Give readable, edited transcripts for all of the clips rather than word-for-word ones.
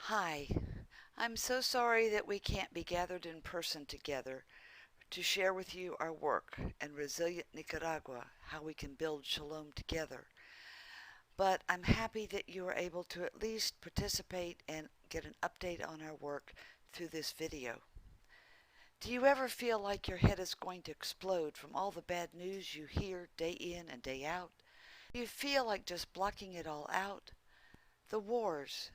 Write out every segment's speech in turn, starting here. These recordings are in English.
Hi, I'm so sorry that we can't be gathered in person together to share with you our work and Resilient Nicaragua, how we can build shalom together. But I'm happy that you are able to at least participate and get an update on our work through this video. Do you ever feel like your head is going to explode from all the bad news you hear day in and day out? Do you feel like just blocking it all out? The wars,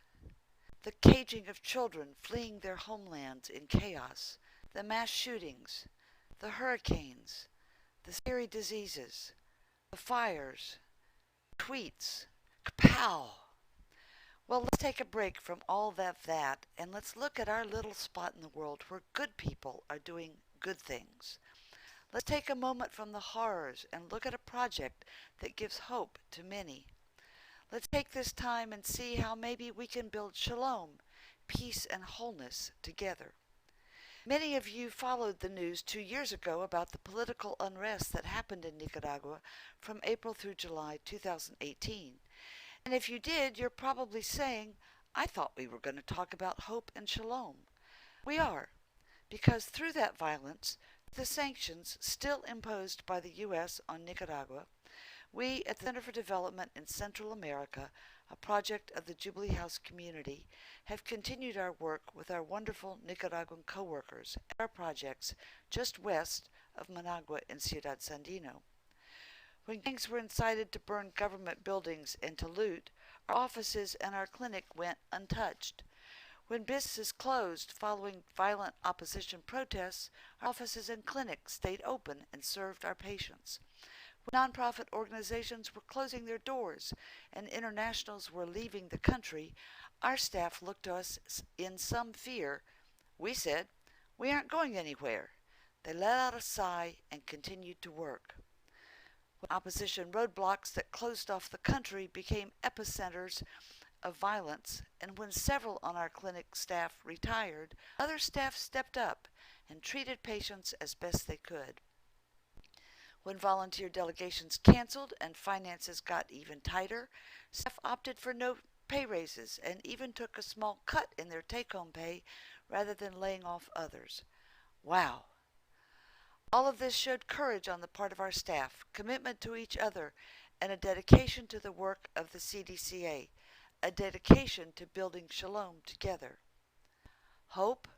the caging of children fleeing their homelands in chaos, the mass shootings, the hurricanes, the scary diseases, the fires, tweets, kapow! Well, let's take a break from all of that and let's look at our little spot in the world where good people are doing good things. Let's take a moment from the horrors and look at a project that gives hope to many. Let's take this time and see how maybe we can build shalom, peace and wholeness together. Many of you followed the news 2 years ago about the political unrest that happened in Nicaragua from April through July 2018. And if you did, you're probably saying, I thought we were going to talk about hope and shalom. We are, because through that violence, the sanctions still imposed by the U.S. on Nicaragua, we at the Center for Development in Central America, a project of the Jubilee House community, have continued our work with our wonderful Nicaraguan co-workers at our projects just west of Managua in Ciudad Sandino. When gangs were incited to burn government buildings and to loot, our offices and our clinic went untouched. When businesses closed following violent opposition protests, our offices and clinics stayed open and served our patients. When nonprofit organizations were closing their doors and internationals were leaving the country, our staff looked to us in some fear. We said, we aren't going anywhere. They let out a sigh and continued to work. When opposition roadblocks that closed off the country became epicenters of violence, and when several on our clinic staff retired, other staff stepped up and treated patients as best they could. When volunteer delegations canceled and finances got even tighter, staff opted for no pay raises and even took a small cut in their take-home pay rather than laying off others. Wow! All of this showed courage on the part of our staff, commitment to each other, and a dedication to the work of the CDCA, a dedication to building shalom together. Hope?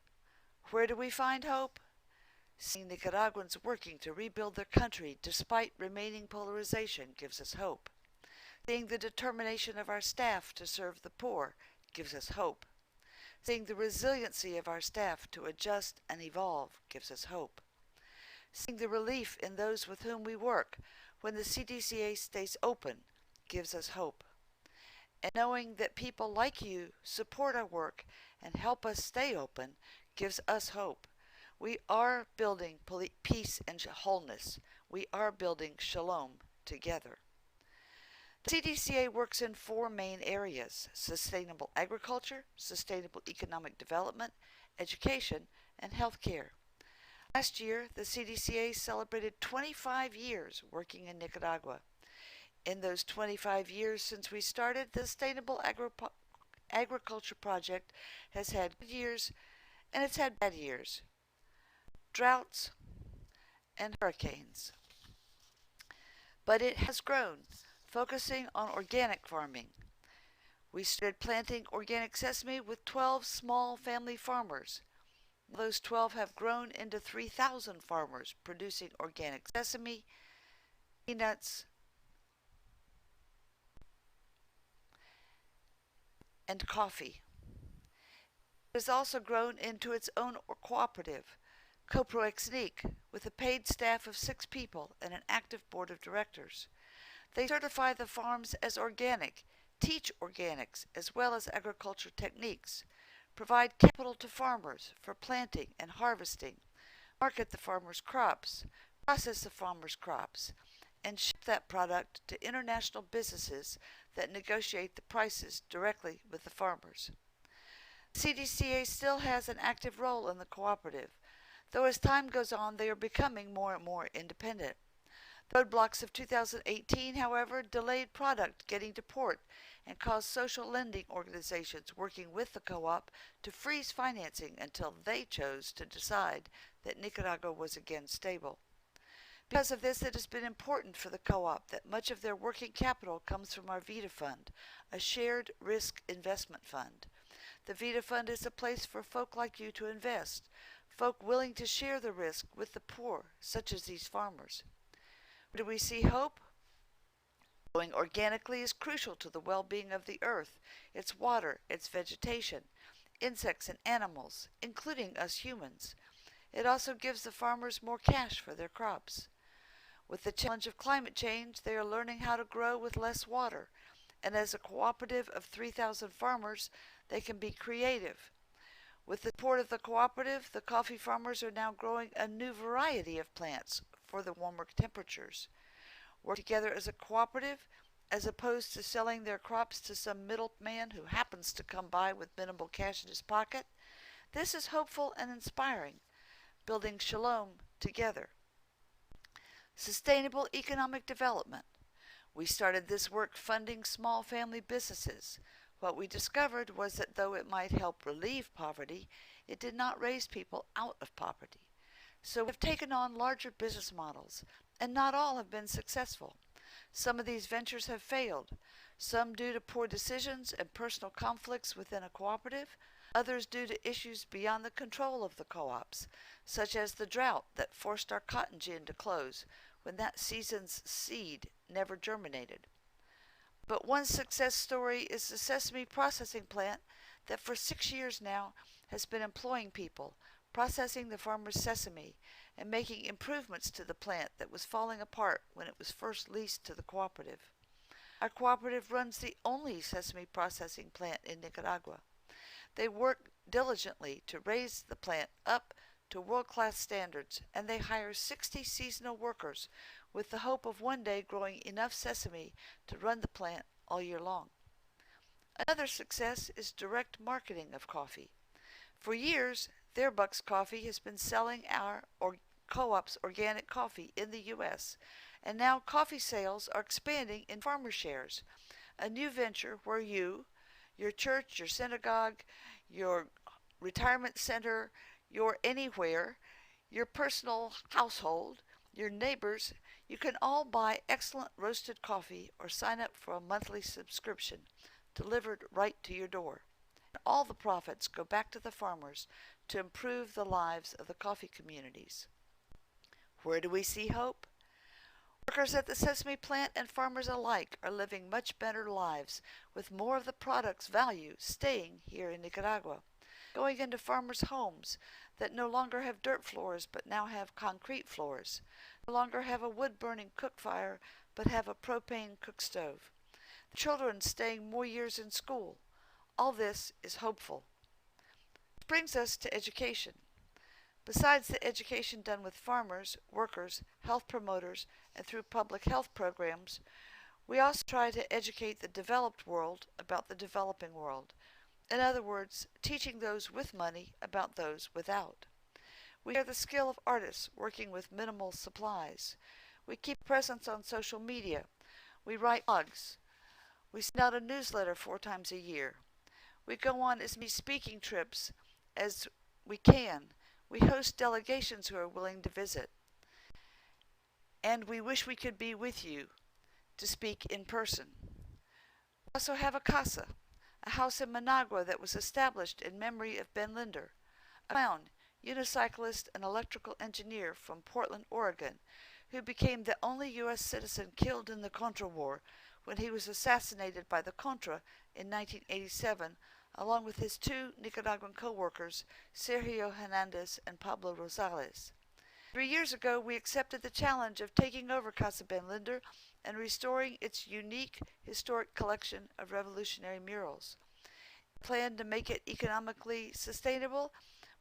Where do we find hope? Seeing Nicaraguans working to rebuild their country despite remaining polarization gives us hope. Seeing the determination of our staff to serve the poor gives us hope. Seeing the resiliency of our staff to adjust and evolve gives us hope. Seeing the relief in those with whom we work when the CDCA stays open gives us hope. And knowing that people like you support our work and help us stay open gives us hope. We are building peace and wholeness. We are building shalom together. The CDCA works in 4 main areas: sustainable agriculture, sustainable economic development, education, and healthcare. Last year, the CDCA celebrated 25 years working in Nicaragua. In those 25 years since we started, the Sustainable Agriculture Project has had good years and it's had bad years, droughts, and hurricanes. But it has grown, focusing on organic farming. We started planting organic sesame with 12 small family farmers. Those 12 have grown into 3,000 farmers producing organic sesame, peanuts, and coffee. It has also grown into its own cooperative, CoproExnique, with a paid staff of 6 people and an active board of directors. They certify the farms as organic, teach organics as well as agriculture techniques, provide capital to farmers for planting and harvesting, market the farmers' crops, process the farmers' crops, and ship that product to international businesses that negotiate the prices directly with the farmers. CDCA still has an active role in the cooperative, though as time goes on they are becoming more and more independent. The roadblocks of 2018, however, delayed product getting to port and caused social lending organizations working with the co-op to freeze financing until they chose to decide that Nicaragua was again stable. Because of this, it has been important for the co-op that much of their working capital comes from our VITA Fund, a shared risk investment fund. The VITA Fund is a place for folk like you to invest, folk willing to share the risk with the poor, such as these farmers. Do we see hope? Growing organically is crucial to the well-being of the earth, its water, its vegetation, insects and animals, including us humans. It also gives the farmers more cash for their crops. With the challenge of climate change, they are learning how to grow with less water, and as a cooperative of 3,000 farmers, they can be creative. With the support of the cooperative, the coffee farmers are now growing a new variety of plants for the warmer temperatures. Work together as a cooperative, as opposed to selling their crops to some middleman who happens to come by with minimal cash in his pocket. This is hopeful and inspiring, building shalom together. Sustainable economic development. We started this work funding small family businesses. What we discovered was that though it might help relieve poverty, it did not raise people out of poverty. So we have taken on larger business models, and not all have been successful. Some of these ventures have failed, some due to poor decisions and personal conflicts within a cooperative, others due to issues beyond the control of the co-ops, such as the drought that forced our cotton gin to close when that season's seed never germinated. But one success story is the sesame processing plant that for 6 years now has been employing people, processing the farmer's sesame and making improvements to the plant that was falling apart when it was first leased to the cooperative. Our cooperative runs the only sesame processing plant in Nicaragua. They work diligently to raise the plant up to world-class standards, and they hire 60 seasonal workers with the hope of one day growing enough sesame to run the plant all year long. Another success is direct marketing of coffee. For years, Their Bucks Coffee has been selling our co-op's organic coffee in the U.S., and now coffee sales are expanding in farmer shares, a new venture where you, your church, your synagogue, your retirement center, your anywhere, your personal household, your neighbors, you can all buy excellent roasted coffee or sign up for a monthly subscription delivered right to your door. And all the profits go back to the farmers to improve the lives of the coffee communities. Where do we see hope? Workers at the sesame plant and farmers alike are living much better lives with more of the product's value staying here in Nicaragua, going into farmers' homes that no longer have dirt floors but now have concrete floors, no longer have a wood-burning cook fire but have a propane cook stove. The children staying more years in school. All this is hopeful. Which brings us to education. Besides the education done with farmers, workers, health promoters, and through public health programs, we also try to educate the developed world about the developing world. In other words, teaching those with money about those without. We share the skill of artists working with minimal supplies. We keep presence on social media. We write blogs. We send out a newsletter 4 times a year. We go on as many speaking trips as we can. We host delegations who are willing to visit. And we wish we could be with you to speak in person. We also have a casa, a house in Managua that was established in memory of Ben Linder, a clown, unicyclist, and electrical engineer from Portland, Oregon, who became the only U.S. citizen killed in the Contra War when he was assassinated by the Contra in 1987, along with his 2 Nicaraguan co-workers, Sergio Hernandez and Pablo Rosales. 3 years ago, we accepted the challenge of taking over Casa Ben Linder and restoring its unique historic collection of revolutionary murals. We planned to make it economically sustainable.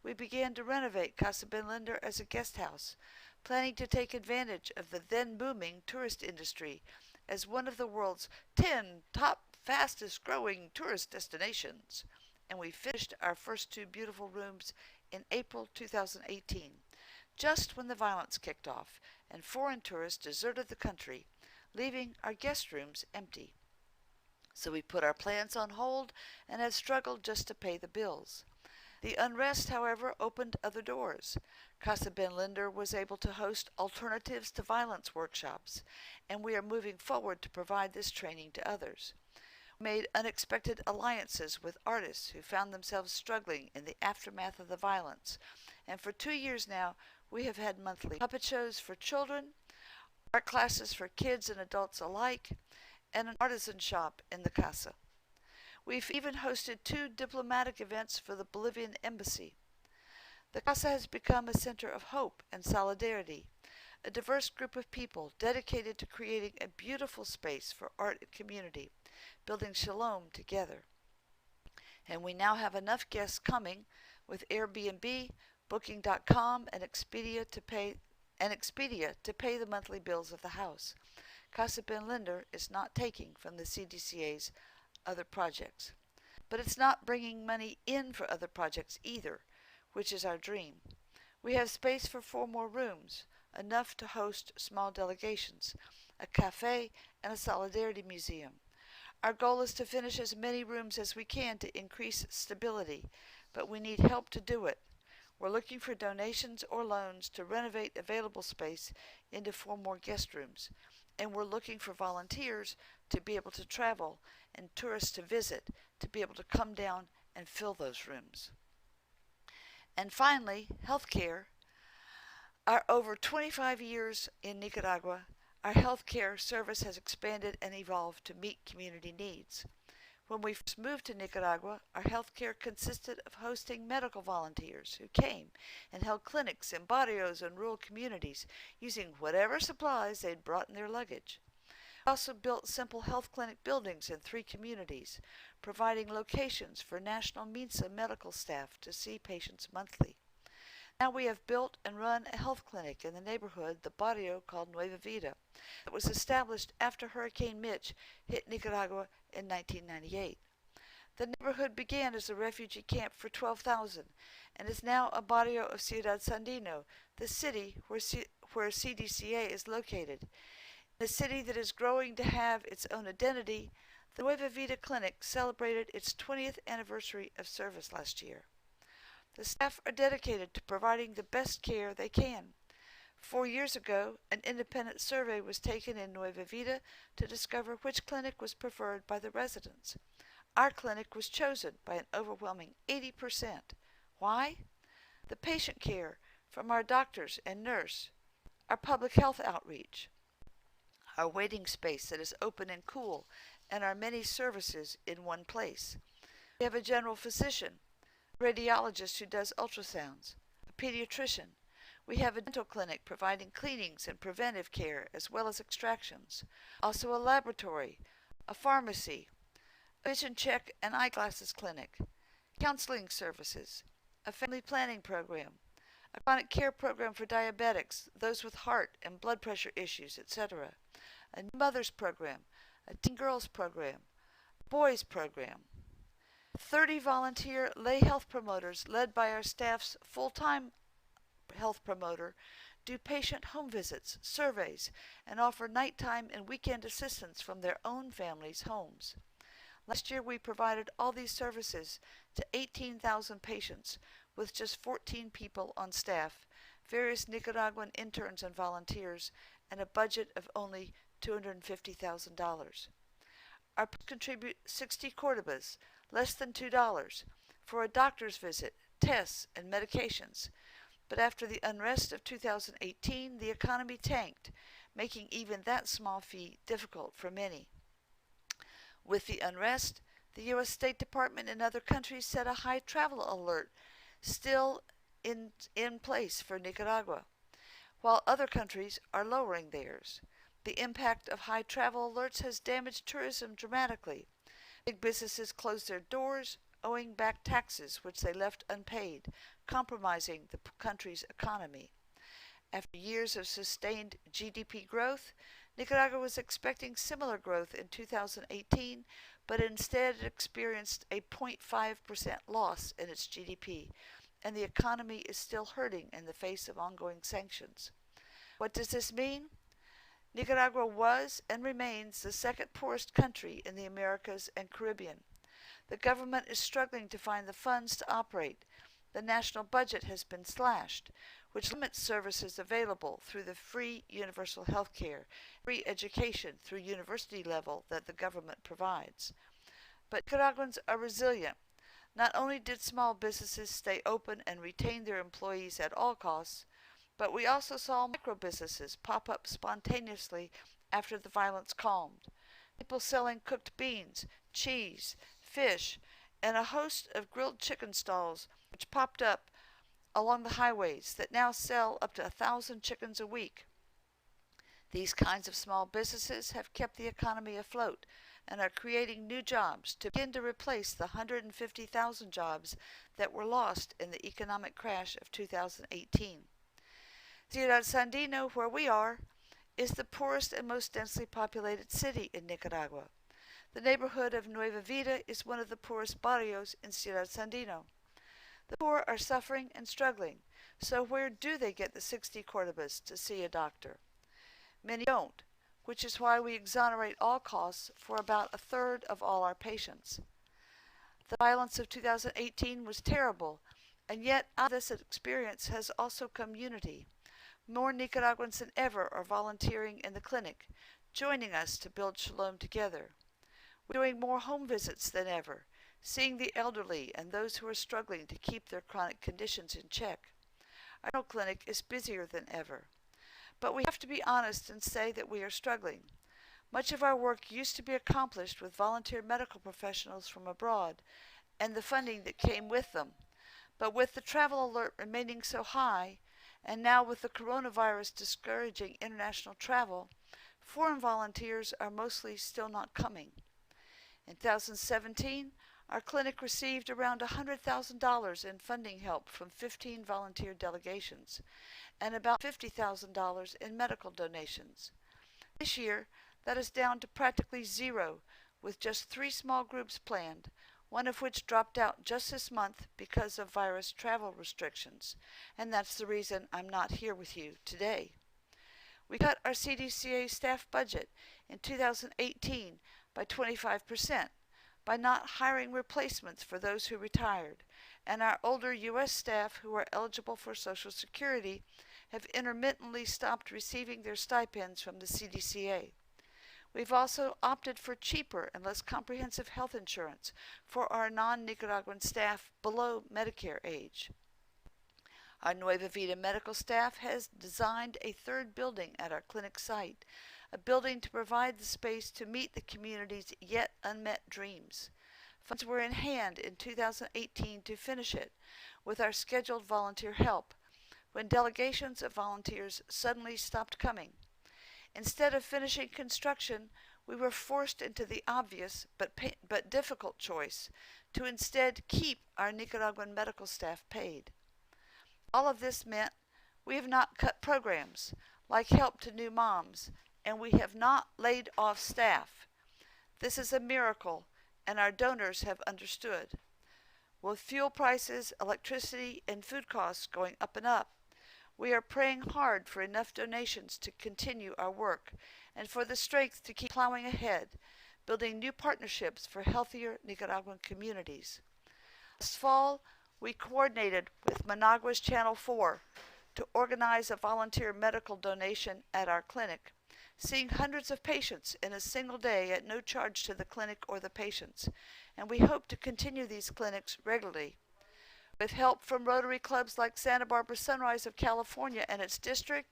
We began to renovate Casa Ben Linder as a guest house, planning to take advantage of the then booming tourist industry as one of the world's 10 top fastest growing tourist destinations. And we finished our first 2 beautiful rooms in April 2018, just when the violence kicked off and foreign tourists deserted the country, leaving our guest rooms empty. So we put our plans on hold and have struggled just to pay the bills. The unrest, however, opened other doors. Casa Ben Linder was able to host alternatives to violence workshops, and we are moving forward to provide this training to others. We made unexpected alliances with artists who found themselves struggling in the aftermath of the violence, and for 2 years now we have had monthly puppet shows for children, art classes for kids and adults alike, and an artisan shop in the casa. We've even hosted 2 diplomatic events for the Bolivian embassy. The casa has become a center of hope and solidarity, a diverse group of people dedicated to creating a beautiful space for art and community, building shalom together. And we now have enough guests coming with Airbnb, Booking.com, and Expedia to pay the monthly bills of the house. Casa Ben Linder is not taking from the CDCA's other projects. But it's not bringing money in for other projects either, which is our dream. We have space for 4 more rooms, enough to host small delegations, a cafe, and a solidarity museum. Our goal is to finish as many rooms as we can to increase stability, but we need help to do it. We're looking for donations or loans to renovate available space into 4 more guest rooms, and we're looking for volunteers to be able to travel and tourists to visit to be able to come down and fill those rooms. And finally, healthcare. Our over 25 years in Nicaragua, our healthcare service has expanded and evolved to meet community needs. When we first moved to Nicaragua, our healthcare consisted of hosting medical volunteers who came and held clinics in barrios and rural communities using whatever supplies they'd brought in their luggage. We also built simple health clinic buildings in 3 communities, providing locations for National MINSA medical staff to see patients monthly. Now we have built and run a health clinic in the neighborhood, the barrio called Nueva Vida, that was established after Hurricane Mitch hit Nicaragua in 1998. The neighborhood began as a refugee camp for 12,000 and is now a barrio of Ciudad Sandino, the city where CDCA is located. In a city that is growing to have its own identity, the Nueva Vida Clinic celebrated its 20th anniversary of service last year. The staff are dedicated to providing the best care they can. 4 years ago, an independent survey was taken in Nueva Vida to discover which clinic was preferred by the residents. Our clinic was chosen by an overwhelming 80%. Why? The patient care from our doctors and nurse, our public health outreach, our waiting space that is open and cool, and our many services in one place. We have a general physician, a radiologist who does ultrasounds, a pediatrician. We have a dental clinic providing cleanings and preventive care as well as extractions. Also a laboratory, a pharmacy, a vision check and eyeglasses clinic, counseling services, a family planning program, a chronic care program for diabetics, those with heart and blood pressure issues, etc., a new mothers program, a teen girls program, a boys program, 30 volunteer lay health promoters led by our staff's full-time health promoter do patient home visits, surveys, and offer nighttime and weekend assistance from their own families' homes. Last year we provided all these services to 18,000 patients with just 14 people on staff, various Nicaraguan interns and volunteers, and a budget of only $250,000. Our contribute 60 Cordobas, less than $2, for a doctor's visit, tests, and medications. But after the unrest of 2018, the economy tanked, making even that small fee difficult for many. With the unrest, the U.S. State Department and other countries set a high travel alert still in place for Nicaragua, while other countries are lowering theirs. The impact of high travel alerts has damaged tourism dramatically. Big businesses closed their doors, owing back taxes which they left unpaid, compromising the country's economy. After years of sustained GDP growth, Nicaragua was expecting similar growth in 2018, but instead it experienced a 0.5% loss in its GDP, and the economy is still hurting in the face of ongoing sanctions. What does this mean? Nicaragua was and remains the second poorest country in the Americas and Caribbean. The government is struggling to find the funds to operate. The national budget has been slashed, which limits services available through the free universal health care, free education through university level that the government provides. But Nicaraguans are resilient. Not only did small businesses stay open and retain their employees at all costs, but we also saw micro businesses pop up spontaneously after the violence calmed. People selling cooked beans, cheese, fish, and a host of grilled chicken stalls which popped up along the highways that now sell up to 1,000 chickens a week. These kinds of small businesses have kept the economy afloat and are creating new jobs to begin to replace the 150,000 jobs that were lost in the economic crash of 2018. Ciudad Sandino, where we are, is the poorest and most densely populated city in Nicaragua. The neighborhood of Nueva Vida is one of the poorest barrios in Ciudad Sandino. The poor are suffering and struggling, so where do they get the 60 cordobas to see a doctor? Many don't, which is why we exonerate all costs for about a third of all our patients. The violence of 2018 was terrible, and yet out of this experience has also come unity. More Nicaraguans than ever are volunteering in the clinic, joining us to build shalom together. We're doing more home visits than ever, seeing the elderly and those who are struggling to keep their chronic conditions in check. Our dental clinic is busier than ever. But we have to be honest and say that we are struggling. Much of our work used to be accomplished with volunteer medical professionals from abroad and the funding that came with them. But with the travel alert remaining so high, and now with the coronavirus discouraging international travel, foreign volunteers are mostly still not coming. In 2017, our clinic received around $100,000 in funding help from 15 volunteer delegations and about $50,000 in medical donations. This year, that is down to practically zero, with just 3 small groups planned, one of which dropped out just this month because of virus travel restrictions, and that's the reason I'm not here with you today. We cut our CDCA staff budget in 2018 by 25% by not hiring replacements for those who retired, and our older U.S. staff who are eligible for Social Security have intermittently stopped receiving their stipends from the CDCA. We've also opted for cheaper and less comprehensive health insurance for our non-Nicaraguan staff below Medicare age. Our Nueva Vida medical staff has designed a third building at our clinic site, a building to provide the space to meet the community's yet unmet dreams. Funds were in hand in 2018 to finish it, with our scheduled volunteer help, when delegations of volunteers suddenly stopped coming. Instead of finishing construction, we were forced into the obvious but difficult choice to instead keep our Nicaraguan medical staff paid. All of this meant we have not cut programs like help to new moms, and we have not laid off staff. This is a miracle, and our donors have understood. With fuel prices, electricity, and food costs going up and up, we are praying hard for enough donations to continue our work and for the strength to keep plowing ahead, building new partnerships for healthier Nicaraguan communities. Last fall, we coordinated with Managua's Channel 4 to organize a volunteer medical donation at our clinic, seeing hundreds of patients in a single day at no charge to the clinic or the patients, and we hope to continue these clinics regularly. With help from Rotary clubs like Santa Barbara Sunrise of California and its district,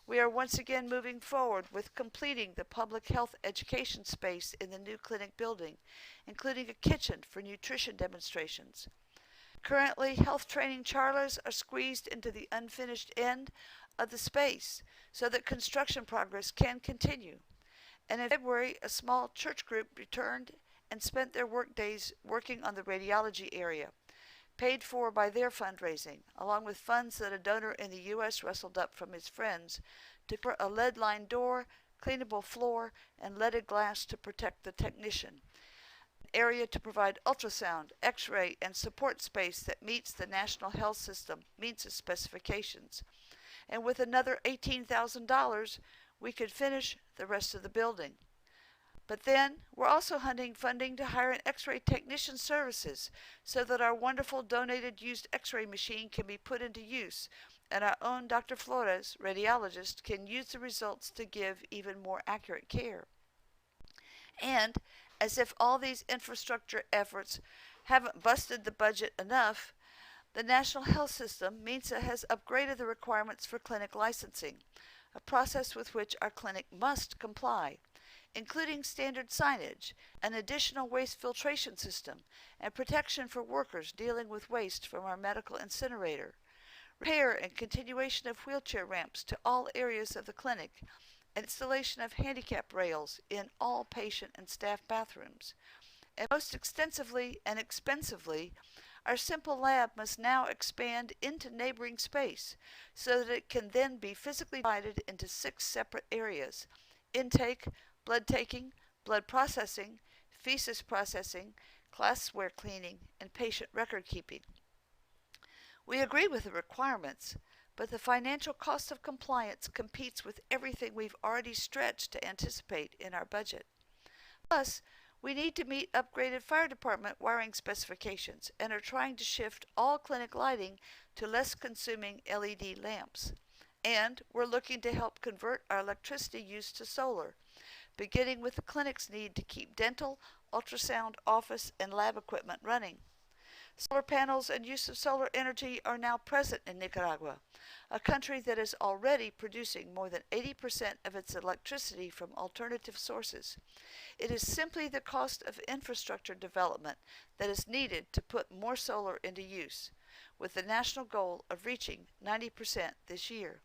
we are once again moving forward with completing the public health education space in the new clinic building, including a kitchen for nutrition demonstrations. Currently, health training charlas are squeezed into the unfinished end of the space so that construction progress can continue. And in February, a small church group returned and spent their work days working on the radiology area, paid for by their fundraising, along with funds that a donor in the U.S. wrestled up from his friends to put a lead-lined door, cleanable floor, and leaded glass to protect the technician. An area to provide ultrasound, x-ray, and support space that meets the national health system, meets its specifications. And with another $18,000, we could finish the rest of the building. But then we're also hunting funding to hire an X-ray technician services so that our wonderful donated used X-ray machine can be put into use and our own Dr. Flores, radiologist, can use the results to give even more accurate care. And as if all these infrastructure efforts haven't busted the budget enough, the National Health System, MINSA, has upgraded the requirements for clinic licensing, a process with which our clinic must comply, including standard signage, an additional waste filtration system, and protection for workers dealing with waste from our medical incinerator, repair and continuation of wheelchair ramps to all areas of the clinic, installation of handicap rails in all patient and staff bathrooms, and most extensively and expensively, our simple lab must now expand into neighboring space so that it can then be physically divided into 6 separate areas: intake, blood taking, blood processing, feces processing, glassware cleaning, and patient record keeping. We agree with the requirements, but the financial cost of compliance competes with everything we've already stretched to anticipate in our budget. Plus, we need to meet upgraded fire department wiring specifications and are trying to shift all clinic lighting to less consuming LED lamps. And we're looking to help convert our electricity use to solar, beginning with the clinic's need to keep dental, ultrasound, office, and lab equipment running. Solar panels and use of solar energy are now present in Nicaragua, a country that is already producing more than 80% of its electricity from alternative sources. It is simply the cost of infrastructure development that is needed to put more solar into use, with the national goal of reaching 90% this year.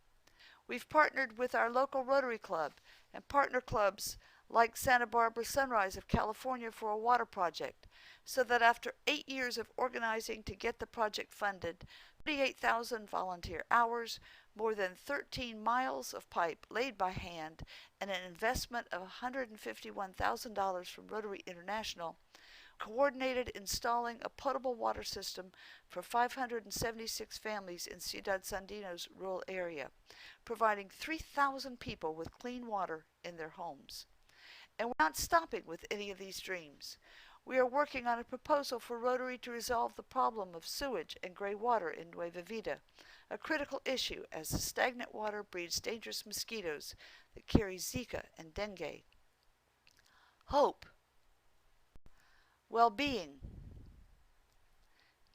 We've partnered with our local Rotary Club and partner clubs like Santa Barbara Sunrise of California for a water project, so that after 8 years of organizing to get the project funded, 38,000 volunteer hours, more than 13 miles of pipe laid by hand, and an investment of $151,000 from Rotary International, coordinated installing a potable water system for 576 families in Ciudad Sandino's rural area, providing 3,000 people with clean water in their homes. And we're not stopping with any of these dreams. We are working on a proposal for Rotary to resolve the problem of sewage and gray water in Nueva Vida, a critical issue as the stagnant water breeds dangerous mosquitoes that carry Zika and dengue. Hope, well-being,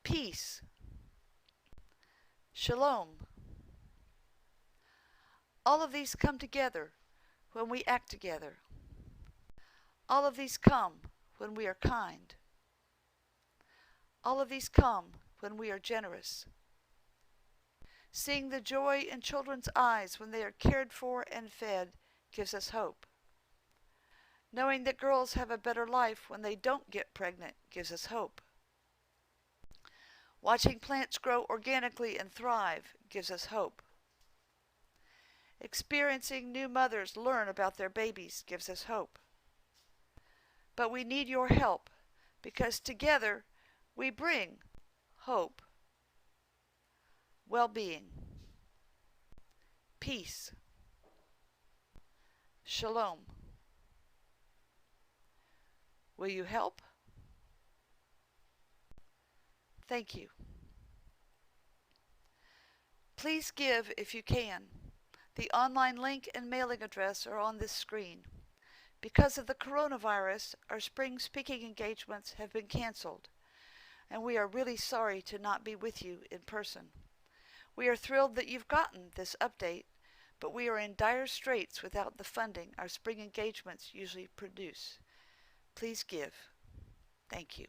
peace, shalom. All of these come together when we act together. All of these come when we are kind. All of these come when we are generous. Seeing the joy in children's eyes when they are cared for and fed gives us hope. Knowing that girls have a better life when they don't get pregnant gives us hope. Watching plants grow organically and thrive gives us hope. Experiencing new mothers learn about their babies gives us hope. But we need your help, because together we bring hope, well-being, peace, shalom. Will you help? Thank you. Please give if you can. The online link and mailing address are on this screen. Because of the coronavirus, our spring speaking engagements have been canceled, and we are really sorry to not be with you in person. We are thrilled that you've gotten this update, but we are in dire straits without the funding our spring engagements usually produce. Please give. Thank you.